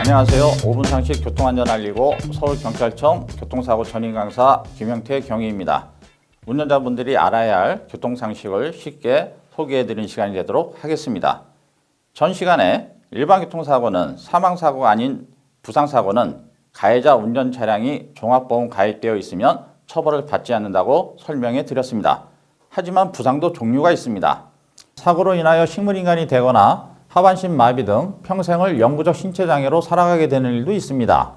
안녕하세요. 5분 상식 교통안전 알리고 서울경찰청 교통사고 전임 강사 김영태 경위입니다. 운전자분들이 알아야 할 교통상식을 쉽게 소개해드리는 시간이 되도록 하겠습니다. 전 시간에 일반 교통사고는 사망사고가 아닌 부상사고는 가해자 운전 차량이 종합보험 가입되어 있으면 처벌을 받지 않는다고 설명해 드렸습니다. 하지만 부상도 종류가 있습니다. 사고로 인하여 식물인간이 되거나 하반신 마비 등 평생을 영구적 신체장애로 살아가게 되는 일도 있습니다.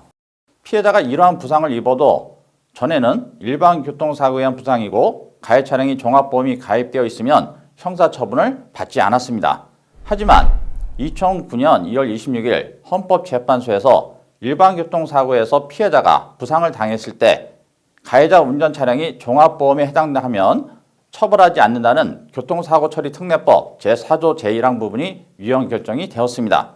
피해자가 이러한 부상을 입어도 전에는 일반 교통사고에 의한 부상이고 가해 차량이 종합보험이 가입되어 있으면 형사처분을 받지 않았습니다. 하지만 2009년 2월 26일 헌법재판소에서 일반 교통사고에서 피해자가 부상을 당했을 때 가해자 운전 차량이 종합보험에 해당하면 처벌하지 않는다는 교통사고처리특례법 제4조 제1항 부분이 위헌 결정이 되었습니다.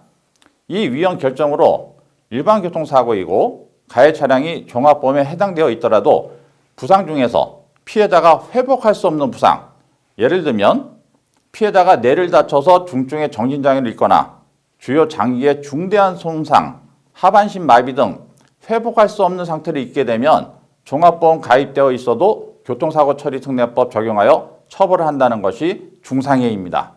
이 위헌 결정으로 일반 교통사고이고 가해 차량이 종합보험에 해당되어 있더라도 부상 중에서 피해자가 회복할 수 없는 부상, 예를 들면 피해자가 뇌를 다쳐서 중증의 정신장애를 입거나 주요 장기에 중대한 손상, 하반신 마비 등 회복할 수 없는 상태를 입게 되면 종합보험 가입되어 있어도 교통사고처리특례법 적용하여 처벌을 한다는 것이 중상해입니다.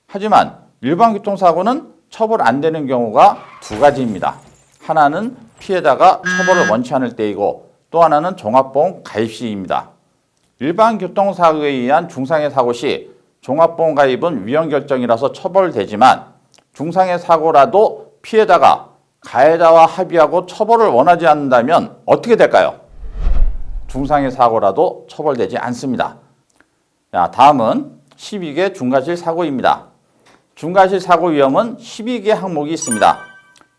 하지만 일반 교통사고는 처벌 안 되는 경우가 두 가지입니다. 하나는 피해자가 처벌을 원치 않을 때이고 또 하나는 종합보험 가입 시입니다. 일반 교통사고에 의한 중상해 사고 시 종합보험 가입은 위헌 결정이라서 처벌되지만 중상해 사고라도 피해자가 가해자와 합의하고 처벌을 원하지 않는다면 어떻게 될까요? 중상해 사고라도 처벌되지 않습니다. 다음은 12개 중과실 사고입니다. 중과실 사고 위험은 12개 항목이 있습니다.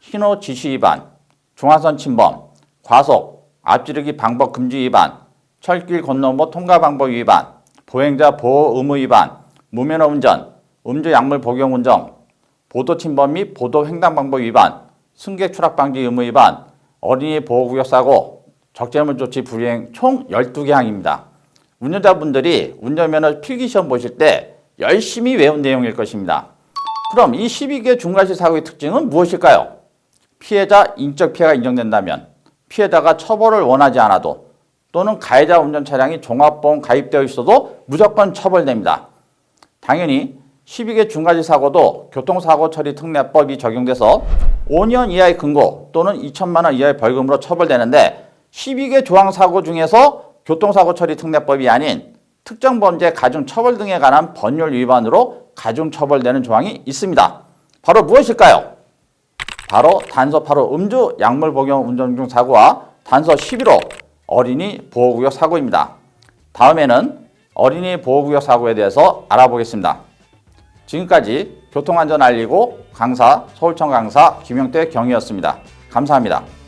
신호 지시 위반, 중화선 침범, 과속, 앞지르기 방법 금지 위반, 철길 건너무 통과 방법 위반, 보행자 보호 의무 위반, 무면허 운전, 음주 약물 복용 운전, 보도 침범 및 보도 횡단 방법 위반, 승객 추락 방지 의무 위반, 어린이 보호구역 사고, 적재물 조치 불이행 총 12개 항입니다. 운전자분들이 운전면허 필기시험 보실 때 열심히 외운 내용일 것입니다. 그럼 이 12개 중과실 사고의 특징은 무엇일까요? 피해자 인적 피해가 인정된다면 피해자가 처벌을 원하지 않아도 또는 가해자 운전 차량이 종합보험 가입되어 있어도 무조건 처벌됩니다. 당연히 12개 중과실 사고도 교통사고처리특례법이 적용돼서 5년 이하의 금고 또는 2천만 원 이하의 벌금으로 처벌되는데 12개 조항사고 중에서 교통사고처리특례법이 아닌 특정범죄 가중처벌 등에 관한 법률 위반으로 가중처벌되는 조항이 있습니다. 바로 무엇일까요? 바로 단서 8호 음주 약물 복용 운전 중 사고와 단서 11호 어린이 보호구역 사고입니다. 다음에는 어린이 보호구역 사고에 대해서 알아보겠습니다. 지금까지 교통안전 알리고 강사 서울청 강사 김영태 경위였습니다. 감사합니다.